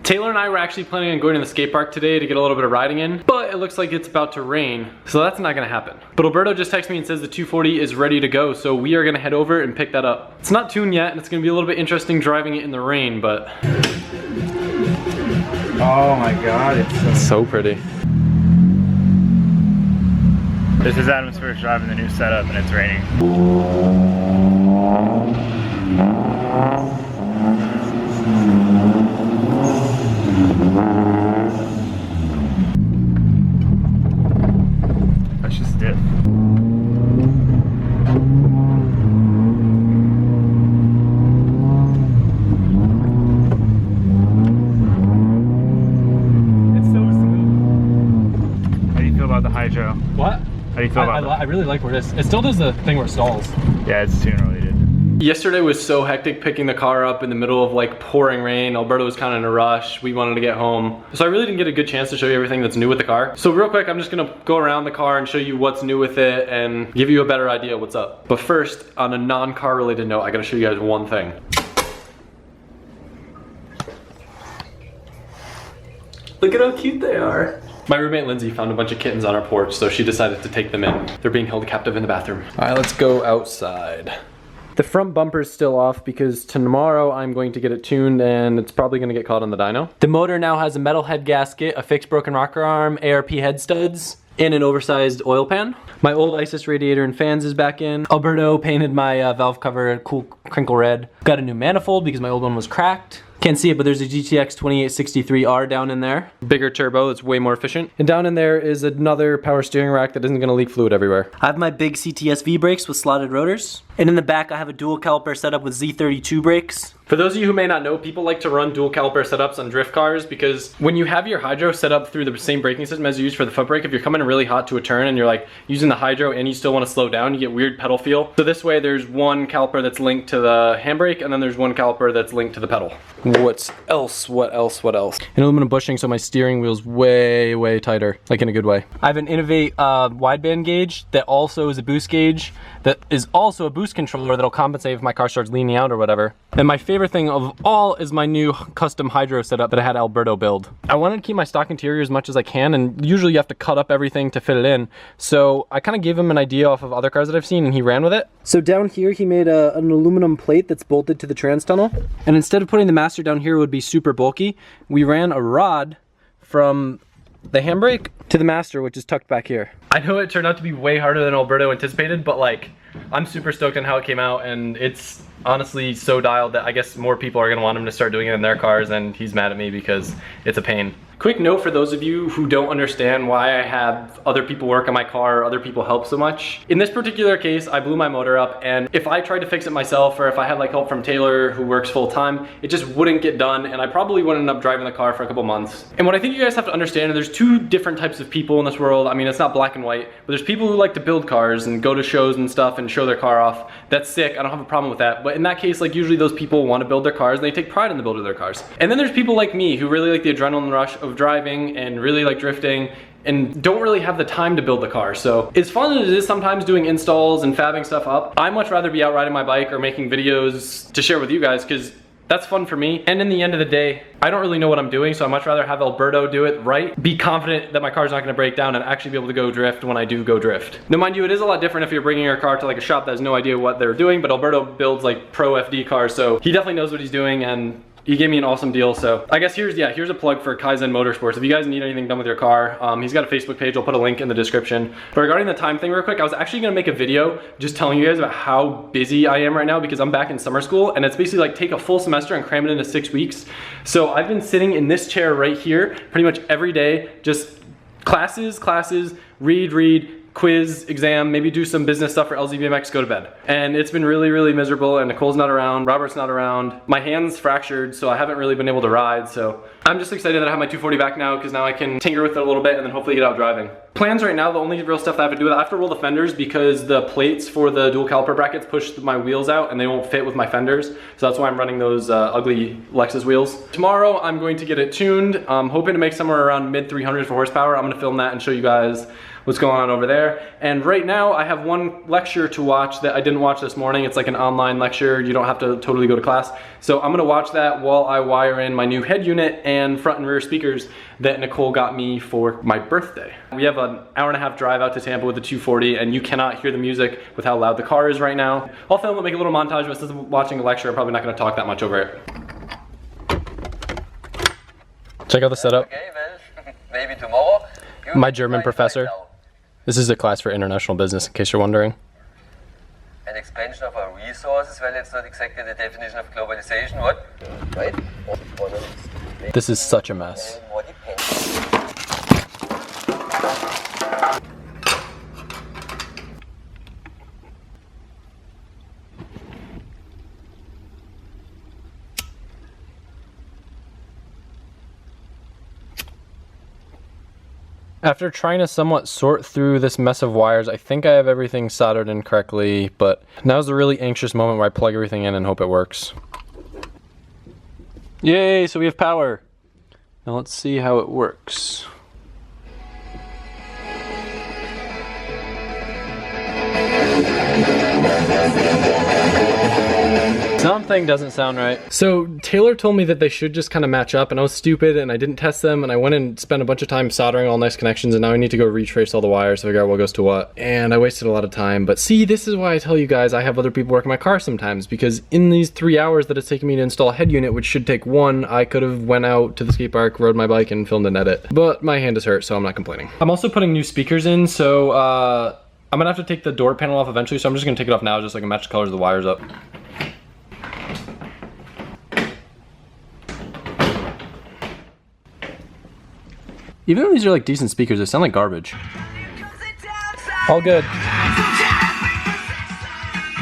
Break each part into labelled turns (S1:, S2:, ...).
S1: Taylor and I were actually planning on going to the skate park today to get a little bit of riding in, but it looks like it's about to rain, so that's not gonna happen. But Alberto just texted me and says the 240 is ready to go, so we are gonna head over and pick that up. It's not tuned yet, and it's gonna be a little bit interesting driving it in the rain, but...
S2: Oh my god, it's
S1: so pretty.
S2: This is Adam's first drive in the new setup, and it's raining. That's just stiff. It's so smooth. How do you feel about the Hydro?
S1: What?
S2: How do you feel about it?
S1: I really like where it still does the thing where it stalls.
S2: Yeah, it's tuner related.
S1: Yesterday was so hectic picking the car up in the middle of like pouring rain. Alberto was kind of in a rush. We wanted to get home. So I really didn't get a good chance to show you everything that's new with the car. So real quick, I'm just gonna go around the car and show you what's new with it and give you a better idea of what's up. But first, on a non-car related note, I gotta show you guys one thing. Look at how cute they are. My roommate Lindsay found a bunch of kittens on our porch, so she decided to take them in. They're being held captive in the bathroom. All right, let's go outside. The front bumper's still off because tomorrow I'm going to get it tuned and it's probably gonna get caught on the dyno. The motor now has a metal head gasket, a fixed broken rocker arm, ARP head studs, and an oversized oil pan. My old ISIS radiator and fans is back in. Alberto painted my valve cover cool crinkle red. Got a new manifold because my old one was cracked. Can't see it, but there's a GTX2863R down in there. Bigger turbo, it's way more efficient. And down in there is another power steering rack that isn't gonna leak fluid everywhere. I have my big CTSV brakes with slotted rotors. And in the back, I have a dual caliper setup with Z32 brakes. For those of you who may not know, people like to run dual caliper setups on drift cars because when you have your Hydro set up through the same braking system as you use for the foot brake, if you're coming really hot to a turn and you're like using the Hydro and you still want to slow down, you get weird pedal feel. So this way there's one caliper that's linked to the handbrake and then there's one caliper that's linked to the pedal. What else? An aluminum bushing so my steering wheel's way tighter, like in a good way. I have an Innovate wideband gauge that also is a boost gauge that is also a boost controller that'll compensate if my car starts leaning out or whatever. And my favorite thing of all is my new custom Hydro setup that I had Alberto build. I wanted to keep my stock interior as much as I can, and usually you have to cut up everything to fit it in. So I kind of gave him an idea off of other cars that I've seen and he ran with it. So down here he made an aluminum plate that's bolted to the trans tunnel. And instead of putting the master down here, it would be super bulky, we ran a rod from the handbrake to the master, which is tucked back here. I know it turned out to be way harder than Alberto anticipated, but like, I'm super stoked on how it came out, and it's honestly so dialed that I guess more people are gonna want him to start doing it in their cars, and he's mad at me because it's a pain. Quick note for those of you who don't understand why I have other people work on my car or other people help so much. In this particular case, I blew my motor up, and if I tried to fix it myself or if I had like help from Taylor who works full time, it just wouldn't get done, and I probably wouldn't end up driving the car for a couple months. And what I think you guys have to understand, there's two different types of people in this world. I mean, it's not black and white, but there's people who like to build cars and go to shows and stuff and show their car off. That's sick, I don't have a problem with that. But in that case, like usually those people want to build their cars and they take pride in the build of their cars. And then there's people like me who really like the adrenaline rush of driving and really like drifting and don't really have the time to build the car. So as fun as it is sometimes doing installs and fabbing stuff up, I'd much rather be out riding my bike or making videos to share with you guys because that's fun for me. And in the end of the day, I don't really know what I'm doing, so I'd much rather have Alberto do it right, be confident that my car's not gonna break down, and actually be able to go drift when I do go drift. Now mind you, it is a lot different if you're bringing your car to like a shop that has no idea what they're doing, but Alberto builds like pro FD cars, so he definitely knows what he's doing, and he gave me an awesome deal. So I guess here's a plug for Kaizen Motorsports. If you guys need anything done with your car, he's got a Facebook page. I'll put a link in the description. But regarding the time thing real quick, I was actually gonna make a video just telling you guys about how busy I am right now because I'm back in summer school, and it's basically like take a full semester and cram it into 6 weeks. So I've been sitting in this chair right here pretty much every day, just classes, read, quiz, exam, maybe do some business stuff for LZBMX, go to bed. And it's been really miserable, and Nicole's not around, Robert's not around. My hand's fractured, so I haven't really been able to ride, so I'm just excited that I have my 240 back now because now I can tinker with it a little bit and then hopefully get out driving. Plans right now, the only real stuff that I have to do is I have to roll the fenders because the plates for the dual caliper brackets push my wheels out and they won't fit with my fenders. So that's why I'm running those ugly Lexus wheels. Tomorrow I'm going to get it tuned. I'm hoping to make somewhere around mid 300s for horsepower. I'm gonna film that and show you guys what's going on over there. And right now I have one lecture to watch that I didn't watch this morning. It's like an online lecture. You don't have to totally go to class. So I'm gonna watch that while I wire in my new head unit and front and rear speakers that Nicole got me for my birthday. We have an hour-and-a-half drive out to Tampa with the 240, and you cannot hear the music with how loud the car is right now. I'll film it, make a little montage, but since I'm watching a lecture, I'm probably not gonna talk that much over it. Check out the setup.
S3: Okay, well, maybe tomorrow.
S1: My German professor. This is a class for international business, in case you're wondering.
S3: An expansion of our resources, well, it's not exactly the definition of globalization, what? Right?
S1: This is such a mess. After trying to somewhat sort through this mess of wires, I think I have everything soldered in correctly, but now's the really anxious moment where I plug everything in and hope it works. Yay, so we have power. Now let's see how it works. Something doesn't sound right. So Taylor told me that they should just kind of match up, and I was stupid and I didn't test them, and I went and spent a bunch of time soldering all nice connections, and now I need to go retrace all the wires to figure out what goes to what. And I wasted a lot of time. But see, this is why I tell you guys I have other people work in my car sometimes, because in these 3 hours that it's taken me to install a head unit, which should take 1, I could have went out to the skate park, rode my bike, and filmed an edit. But my hand is hurt, so I'm not complaining. I'm also putting new speakers in, so I'm gonna have to take the door panel off eventually, so I'm just gonna take it off now just so I can match the colors of the wires up. Even though these are like decent speakers, they sound like garbage. All good.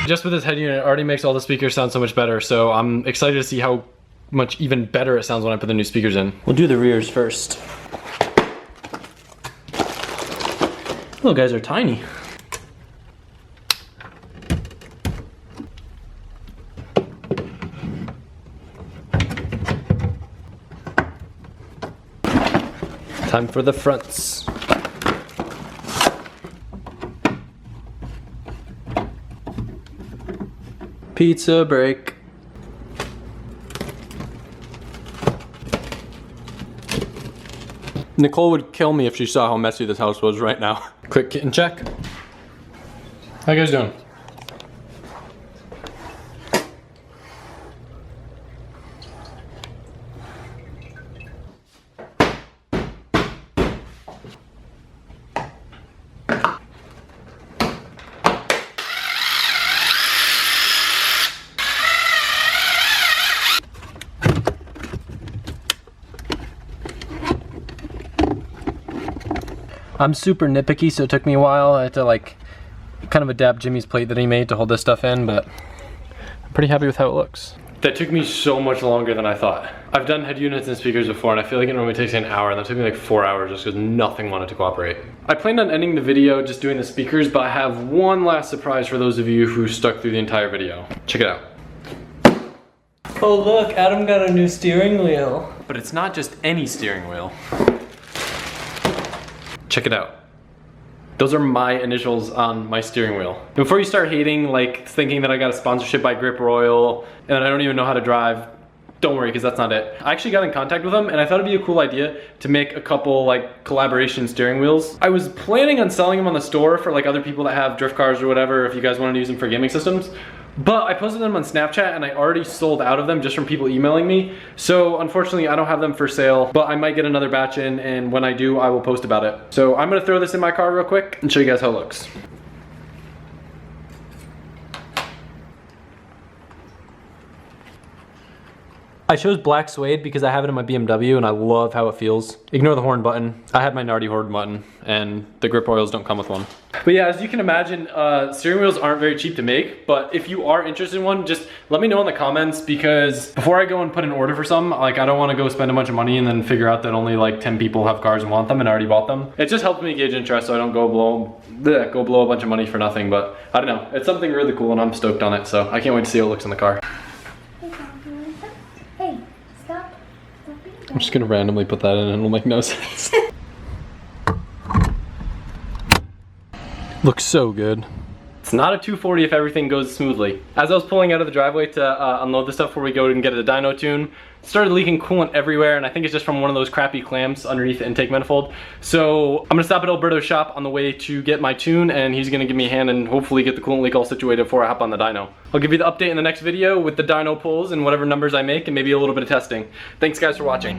S1: Just with this head unit, it already makes all the speakers sound so much better, so I'm excited to see how much even better it sounds when I put the new speakers in. We'll do the rears first. Little guys are tiny. Time for the fronts. Pizza break. Nicole would kill me if she saw how messy this house was right now. Quick kitten check. How you guys doing? I'm super nitpicky, so it took me a while. I had to like kind of adapt Jimmy's plate that he made to hold this stuff in, but I'm pretty happy with how it looks. That took me so much longer than I thought. I've done head units and speakers before, and I feel like it normally takes an hour, and that took me like 4 hours just because nothing wanted to cooperate. I planned on ending the video just doing the speakers, but I have one last surprise for those of you who stuck through the entire video. Check it out.
S4: Oh look, Adam got a new steering wheel.
S1: But it's not just any steering wheel. Check it out. Those are my initials on my steering wheel. Before you start hating, like thinking that I got a sponsorship by Grip Royal and I don't even know how to drive, don't worry, because that's not it. I actually got in contact with them and I thought it'd be a cool idea to make a couple like collaboration steering wheels. I was planning on selling them on the store for like other people that have drift cars or whatever, if you guys wanted to use them for gaming systems. But I posted them on Snapchat and I already sold out of them just from people emailing me. So unfortunately I don't have them for sale, but I might get another batch in, and when I do, I will post about it. So I'm gonna throw this in my car real quick and show you guys how it looks. I chose black suede because I have it in my BMW and I love how it feels. Ignore the horn button. I had my Nardi horn button and the grip oils don't come with one. But yeah, as you can imagine, steering wheels aren't very cheap to make, but if you are interested in one, just let me know in the comments, because before I go and put an order for some, like I don't want to go spend a bunch of money and then figure out that only like 10 people have cars and want them and I already bought them. It just helps me gauge interest so I don't go blow a bunch of money for nothing, but I don't know. It's something really cool and I'm stoked on it, so I can't wait to see how it looks in the car.
S5: Hey, stop.
S1: I'm just gonna randomly put that in and it'll make no sense. Looks so good. It's not a 240 if everything goes smoothly. As I was pulling out of the driveway to unload the stuff before we go and get the dyno tune, it started leaking coolant everywhere, and I think it's just from one of those crappy clamps underneath the intake manifold. So I'm gonna stop at Alberto's shop on the way to get my tune, and he's gonna give me a hand and hopefully get the coolant leak all situated before I hop on the dyno. I'll give you the update in the next video with the dyno pulls and whatever numbers I make and maybe a little bit of testing. Thanks guys for watching.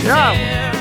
S2: Yeah.